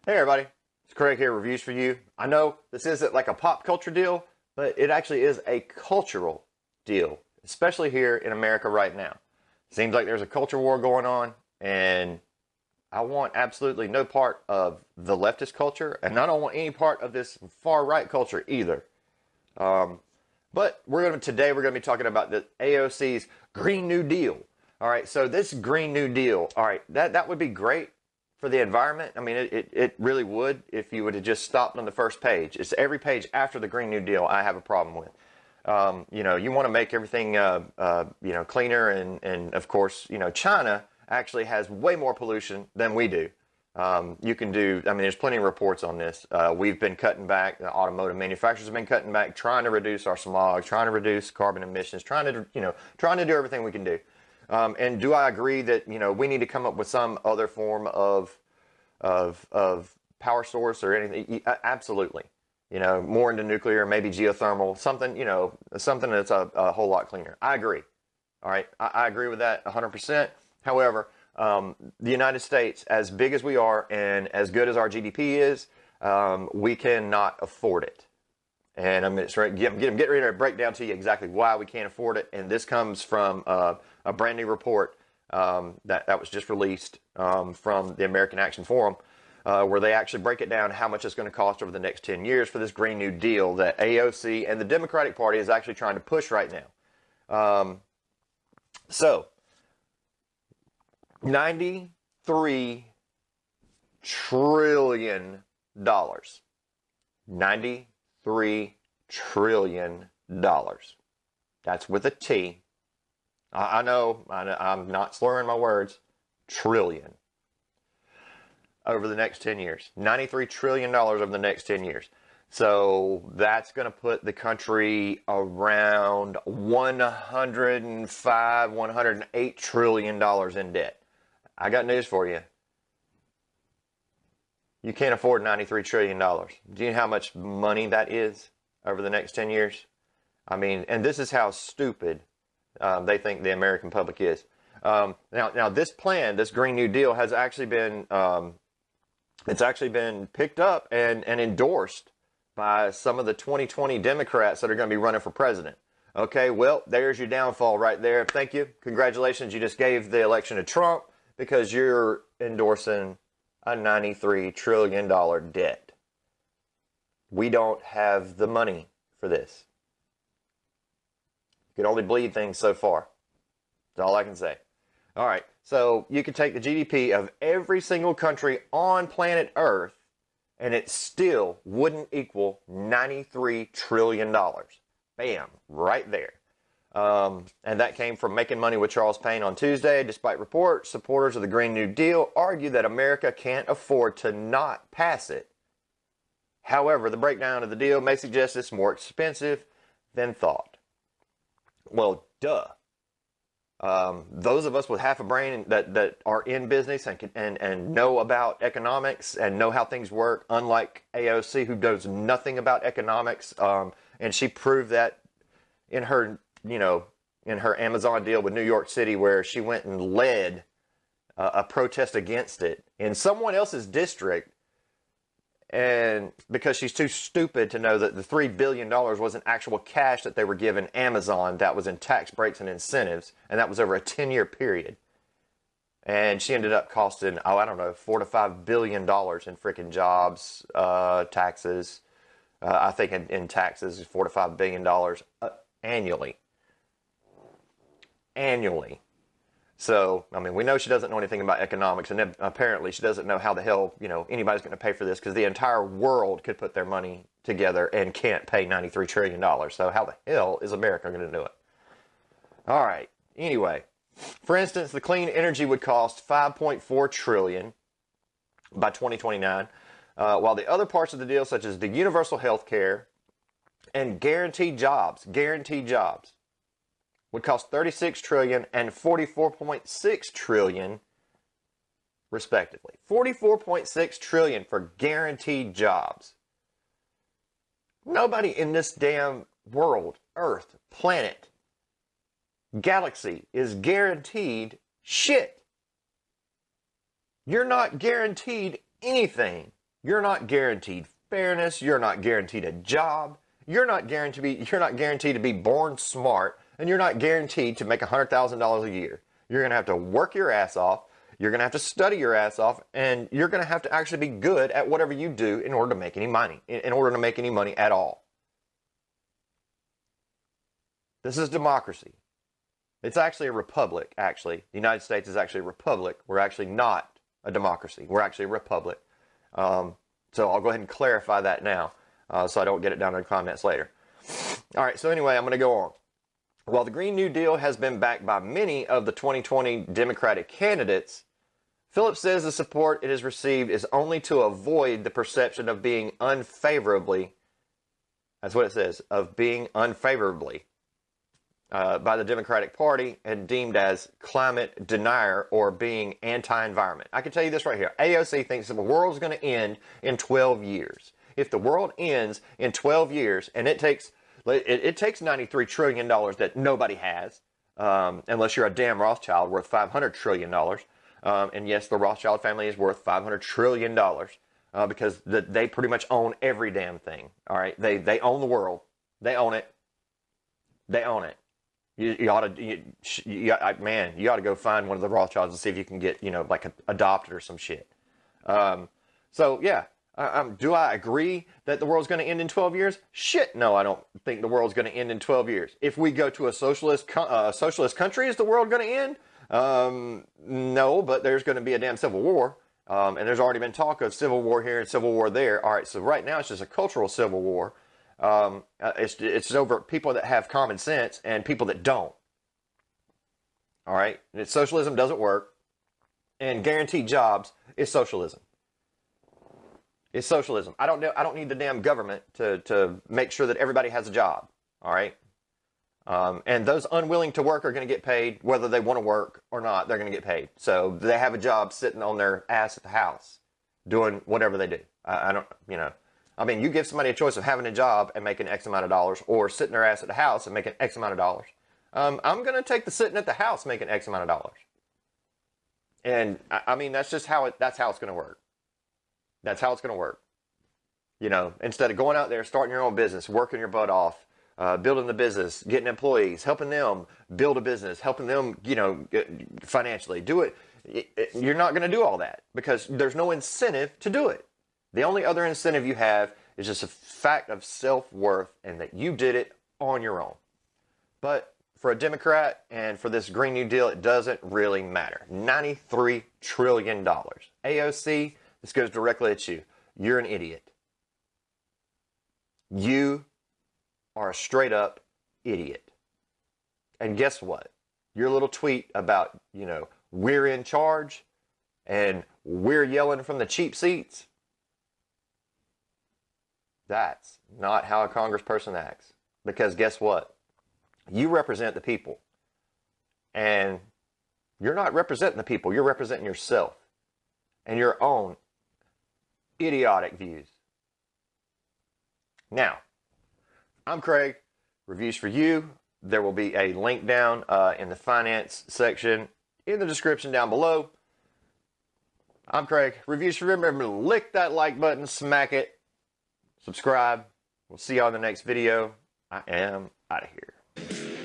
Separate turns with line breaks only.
Hey everybody, it's Craig here, Reviews for You. I know this isn't like a pop culture deal, but it actually is a cultural deal, especially here in America right now. Seems like there's a culture war going on, and I want absolutely no part of the leftist culture, and I don't want any part of this far right culture either. But today we're going to be talking about the AOC's Green New Deal. All right, so this Green New Deal, all right, that would be great for the environment. I mean, it really would if you would have just stopped on the first page. It's every page after the Green New Deal I have a problem with. You want to make everything, cleaner. And of course, China actually has way more pollution than we do. There's plenty of reports on this. We've been cutting back, the automotive manufacturers have been cutting back, trying to reduce our smog, trying to reduce carbon emissions, trying to do everything we can do. And do I agree that, we need to come up with some other form of power source or anything? Absolutely. More into nuclear, maybe geothermal, something that's a whole lot cleaner. I agree. All right. I agree with that 100%. However, the United States, as big as we are and as good as our GDP is, we cannot afford it. And I'm getting ready to break down to you exactly why we can't afford it. And this comes from a brand new report that was just released from the American Action Forum, where they actually break it down how much it's going to cost over the next 10 years for this Green New Deal that AOC and the Democratic Party is actually trying to push right now. So, $93 trillion. $93 trillion. That's with a T. I know, I'm not slurring my words. Trillion. Over the next 10 years. $93 trillion over the next 10 years. So that's going to put the country around $105, $108 trillion in debt. I got news for you. You can't afford $93 trillion. Do you know how much money that is over the next 10 years? I mean, and this is how stupid they think the American public is. Now this plan, this Green New Deal, has actually been picked up and endorsed by some of the 2020 Democrats that are going to be running for president. Okay, well, there's your downfall right there. Thank you. Congratulations. You just gave the election to Trump because you're endorsing a $93 trillion debt. We don't have the money for this. You can only bleed things so far. That's all I can say. All right, so you could take the GDP of every single country on planet Earth, and it still wouldn't equal $93 trillion. Bam, right there. And that came from Making Money with Charles Payne on Tuesday. Despite reports, supporters of the Green New Deal argue that America can't afford to not pass it. However, the breakdown of the deal may suggest it's more expensive than thought. Well, duh. Those of us with half a brain that are in business and know about economics and know how things work, unlike AOC, who knows nothing about economics, and she proved that in her Amazon deal with New York City, where she went and led a protest against it in someone else's district, and because she's too stupid to know that the $3 billion wasn't actual cash that they were giving Amazon, that was in tax breaks and incentives, and that was over a 10-year period. And she ended up costing, $4 to $5 billion in freaking jobs, taxes. I think in taxes, $4 to $5 billion annually. Annually. So, we know she doesn't know anything about economics, and apparently she doesn't know how the hell, anybody's going to pay for this, because the entire world could put their money together and can't pay $93 trillion. So how the hell is America going to do it? All right. Anyway, for instance, the clean energy would cost $5.4 trillion by 2029, while the other parts of the deal, such as the universal health care and guaranteed jobs, would cost $36 trillion and $44.6 trillion, respectively. $44.6 trillion for guaranteed jobs. Nobody in this damn world, Earth, planet, galaxy is guaranteed shit. You're not guaranteed anything. You're not guaranteed fairness. You're not guaranteed a job. You're not guaranteed to be born smart, and you're not guaranteed to make $100,000 a year. You're going to have to work your ass off. You're going to have to study your ass off, and you're going to have to actually be good at whatever you do in order to make any money, in order to make any money at all. This is democracy. It's actually a republic, actually. The United States is actually a republic. We're actually not a democracy. We're actually a republic. So I'll go ahead and clarify that now, so I don't get it down in the comments later. All right, so anyway, I'm going to go on. While the Green New Deal has been backed by many of the 2020 Democratic candidates, Phillips says the support it has received is only to avoid the perception of being unfavorably, that's what it says, of being unfavorably by the Democratic Party and deemed as climate denier or being anti-environment. I can tell you this right here. AOC thinks that the world's going to end in 12 years. If the world ends in 12 years, and it takes $93 trillion that nobody has, unless you're a damn Rothschild worth $500 trillion. And yes, the Rothschild family is worth $500 trillion because they pretty much own every damn thing. All right, they own the world. They own it. They own it. You ought to, man, you ought to go find one of the Rothschilds and see if you can get, like adopted or some shit. So yeah, do I agree that the world's going to end in 12 years? Shit, no, I don't think the world's going to end in 12 years. If we go to a socialist country, is the world going to end? No, but there's going to be a damn civil war. And there's already been talk of civil war here and civil war there. All right, so right now it's just a cultural civil war. It's over people that have common sense and people that don't. All right, socialism doesn't work, and guaranteed jobs is socialism. It's socialism. I don't need the damn government to make sure that everybody has a job. All right, and those unwilling to work are going to get paid whether they want to work or not. They're going to get paid, so they have a job sitting on their ass at the house doing whatever they do. I don't, I mean, you give somebody a choice of having a job and making X amount of dollars or sitting their ass at the house and making X amount of dollars. I'm going to take the sitting at the house making X amount of dollars. And I mean, that's just that's how it's going to work. That's how it's going to work. Instead of going out there, starting your own business, working your butt off, building the business, getting employees, helping them build a business, helping them, financially do it. You're not going to do all that because there's no incentive to do it. The only other incentive you have is just a fact of self-worth and that you did it on your own. But for a Democrat and for this Green New Deal, it doesn't really matter. $93 trillion. AOC, this goes directly at you. You're an idiot. You are a straight up idiot. And guess what? Your little tweet about, we're in charge and we're yelling from the cheap seats. That's not how a congressperson acts. Because guess what? You represent the people. And you're not representing the people. You're representing yourself. And your own idiotic views. Now, I'm Craig. Reviews for you. There will be a link down in the finance section in the description down below. I'm Craig. Reviews for you. Remember to lick that like button, smack it. Subscribe. We'll see you on the next video. I am out of here.